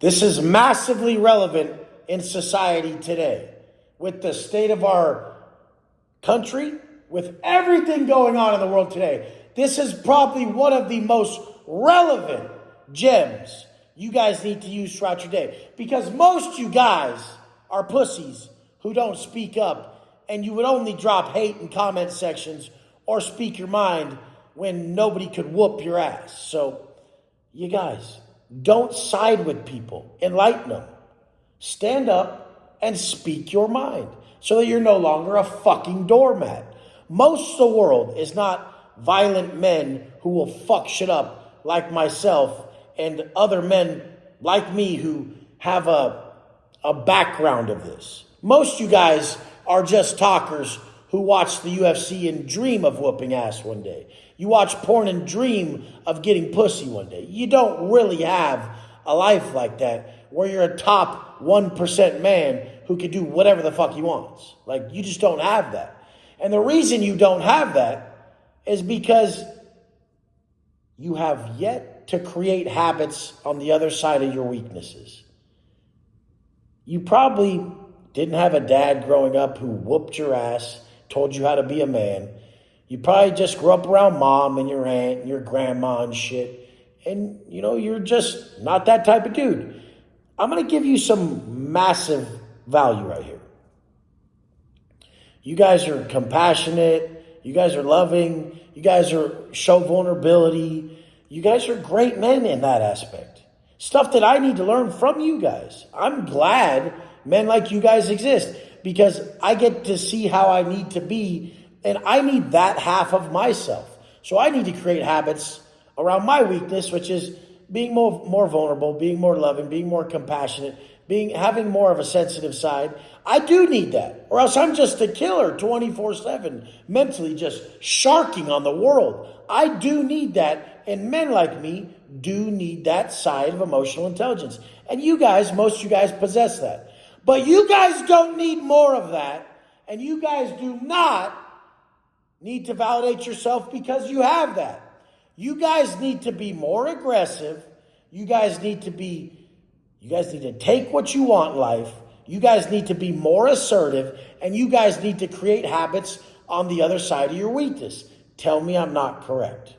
This is massively relevant in society today. With the state of our country, with everything going on in the world today, this is probably one of the most relevant gems you guys need to use throughout your day. Because most you guys are pussies who don't speak up, and you would only drop hate in comment sections or speak your mind when nobody could whoop your ass. So, you guys, don't side with people. Enlighten them. Stand up and speak your mind so that you're no longer a fucking doormat. Most of the world is not violent men who will fuck shit up like myself and other men like me who have a background of this. Most of you guys are just talkers who watch the UFC and dream of whooping ass one day. You watch porn and dream of getting pussy one day. You don't really have a life like that where you're a top 1% man who can do whatever the fuck he wants. Like, you just don't have that. And the reason you don't have that is because you have yet to create habits on the other side of your weaknesses. You probably didn't have a dad growing up who whooped your ass, told you how to be a man. You probably just grew up around mom and your aunt and your grandma and shit. And, you're just not that type of dude. I'm going to give you some massive value right here. You guys are compassionate. You guys are loving. You guys show vulnerability. You guys are great men in that aspect. Stuff that I need to learn from you guys. I'm glad men like you guys exist because I get to see how I need to be, and I need that half of myself. So I need to create habits around my weakness, which is being more vulnerable, being more loving, being more compassionate, having more of a sensitive side. I do need that, or else I'm just a killer 24/7, mentally just sharking on the world. I do need that, and men like me do need that side of emotional intelligence. And most of you guys possess that. But you guys don't need more of that, and you guys do not need to validate yourself because you have that. You guys need to be more aggressive. You guys need to take what you want in life. You guys need to be more assertive, and you guys need to create habits on the other side of your weakness. Tell me I'm not correct.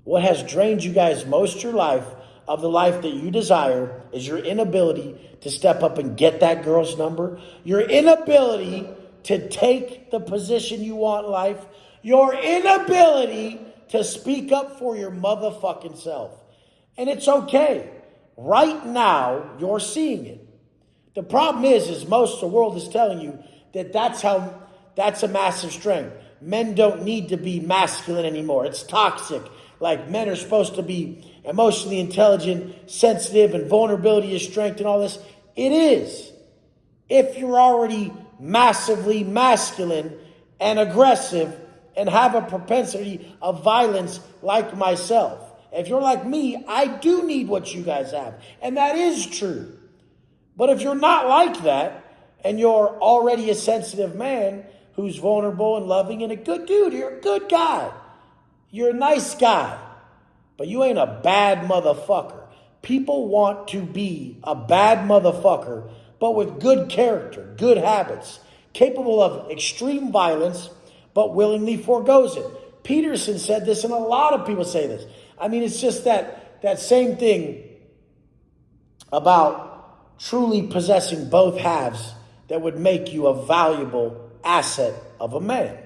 What has drained you guys most of your life, of the life that you desire, is your inability to step up and get that girl's number, your inability to take the position you want in life, your inability to speak up for your motherfucking self. And it's okay. Right now, you're seeing it. The problem is most of the world is telling you that that's a massive strength. Men don't need to be masculine anymore. It's toxic. Like, men are supposed to be emotionally intelligent, sensitive, and vulnerability is strength and all this. It is. If you're already massively masculine and aggressive and have a propensity of violence like myself. If you're like me, I do need what you guys have. And that is true. But if you're not like that, and you're already a sensitive man who's vulnerable and loving and a good dude, you're a good guy. You're a nice guy. But you ain't a bad motherfucker. People want to be a bad motherfucker, but with good character, good habits, capable of extreme violence, but willingly forgoes it. Peterson said this, and a lot of people say this. I mean, it's just that same thing about truly possessing both halves that would make you a valuable asset of a man.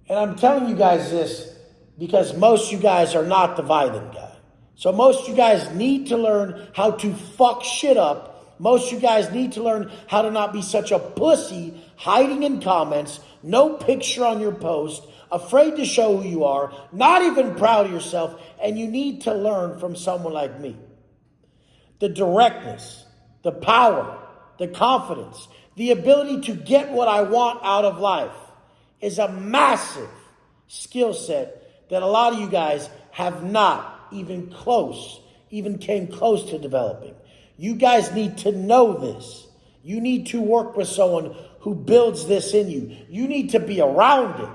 And I'm telling you guys this because most of you guys are not the violent guy. So most of you guys need to learn how to fuck shit up. Most of you guys need to learn how to not be such a pussy, hiding in comments, no picture on your post, afraid to show who you are, not even proud of yourself, and you need to learn from someone like me. The directness, the power, the confidence, the ability to get what I want out of life is a massive skill set that a lot of you guys have not even came close to developing. You guys need to know this. You need to work with someone who builds this in you. You need to be around it.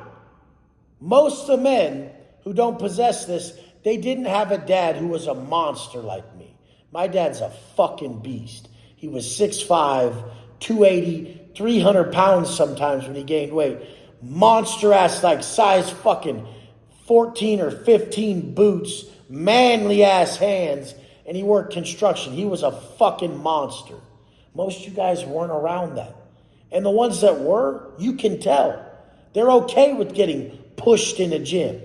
Most of the men who don't possess this, they didn't have a dad who was a monster like me. My dad's a fucking beast. He was 6'5", 280, 300 pounds sometimes when he gained weight. Monster ass, like size fucking 14 or 15 boots, manly ass hands, and he worked construction. He was a fucking monster. Most of you guys weren't around that. And the ones that were, you can tell. They're okay with getting pushed in a gym.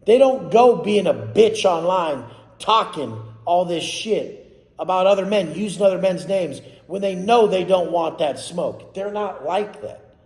They don't go being a bitch online, talking all this shit about other men, using other men's names, when they know they don't want that smoke. They're not like that.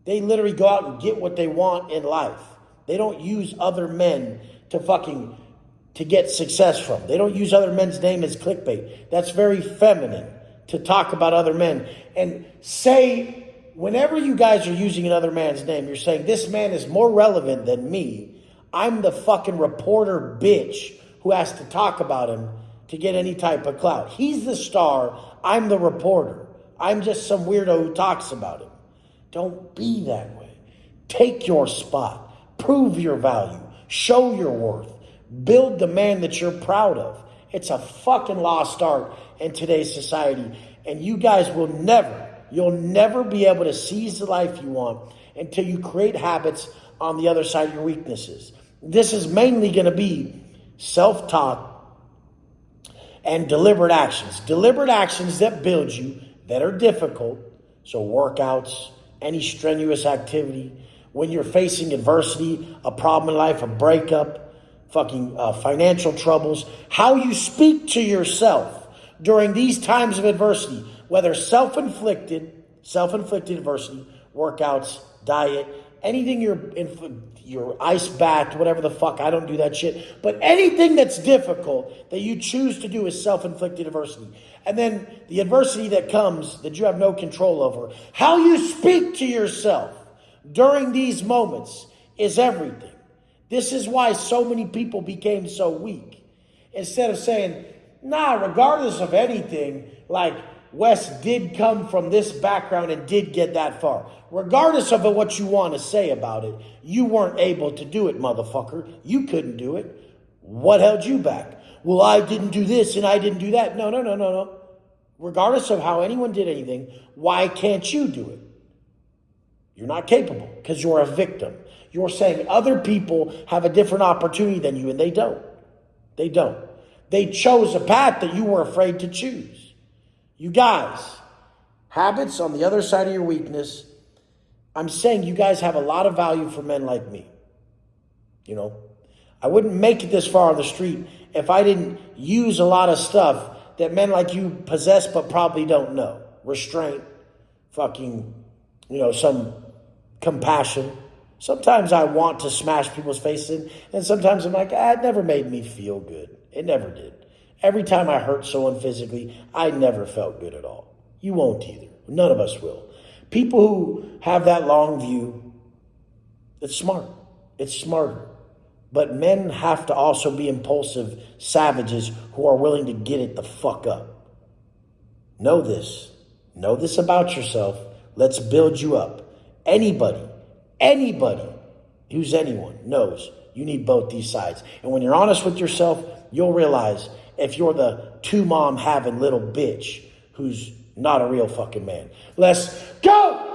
They literally go out and get what they want in life. They don't use other men to get success from. They don't use other men's name as clickbait. That's very feminine to talk about other men. And say, whenever you guys are using another man's name, you're saying, this man is more relevant than me. I'm the fucking reporter bitch who has to talk about him to get any type of clout. He's the star. I'm the reporter. I'm just some weirdo who talks about him. Don't be that way. Take your spot. Prove your value. Show your worth. Build the man that you're proud of. It's a fucking lost art in today's society. And you guys you'll never be able to seize the life you want until you create habits on the other side of your weaknesses. This is mainly going to be self-talk and deliberate actions. Deliberate actions that build you, that are difficult. So workouts, any strenuous activity. When you're facing adversity, a problem in life, a breakup, financial troubles. How you speak to yourself during these times of adversity, whether self-inflicted adversity, workouts, diet, anything you're ice bath, whatever the fuck, I don't do that shit. But anything that's difficult that you choose to do is self-inflicted adversity. And then the adversity that comes that you have no control over. How you speak to yourself during these moments is everything. This is why so many people became so weak. Instead of saying, nah, regardless of anything, like Wes did come from this background and did get that far. Regardless of what you want to say about it, you weren't able to do it, motherfucker. You couldn't do it. What held you back? Well, I didn't do this and I didn't do that. No. Regardless of how anyone did anything, why can't you do it? You're not capable because you're a victim. You're saying other people have a different opportunity than you, and they don't. They don't. They chose a path that you were afraid to choose. You guys, habits on the other side of your weakness. I'm saying you guys have a lot of value for men like me. You know, I wouldn't make it this far on the street if I didn't use a lot of stuff that men like you possess but probably don't know. Restraint, some compassion. Sometimes I want to smash people's faces in, and sometimes I'm like, it never made me feel good. It never did. Every time I hurt someone physically, I never felt good at all. You won't either. None of us will. People who have that long view, it's smart. It's smarter. But men have to also be impulsive savages who are willing to get it the fuck up. Know this. Know this about yourself. Let's build you up. Anybody who's anyone knows you need both these sides. And when you're honest with yourself, you'll realize if you're the two mom having little bitch who's not a real fucking man. Let's go!